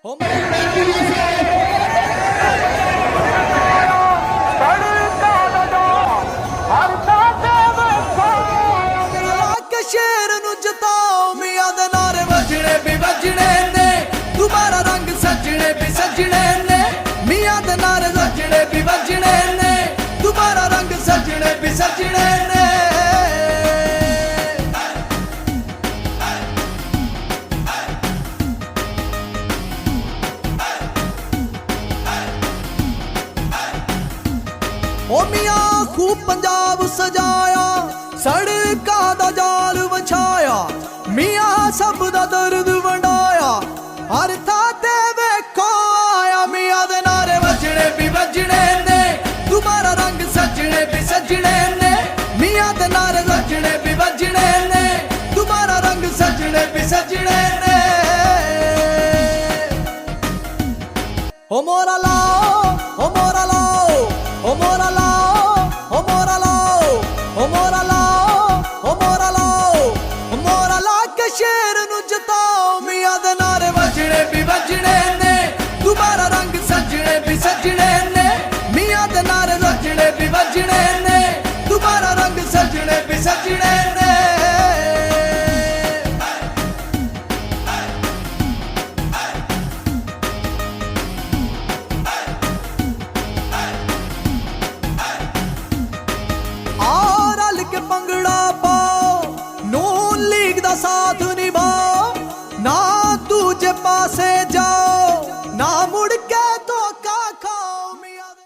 शेर नू जताओ मियां दे नारे वजने भी वजने ने, दोबारा रंग सजने भी सजने ने। मियां दे नारे वजने भी वजने ने, दोबारा रंग सजने भी सजने ने। ओ मियां खूब पंजाब सजाया, सड़कां दा जाल विछाया। मियां सब दा दर्द वंडाया, हर थां ते वेखो आया। मियां दे नारे वजने भी वजने ने, दोबारा रंग सजने भी सजने ने। मियां दे नारे वजने भी वजने ने, दोबारा रंग सजने भी सजने ने। ओ मोरा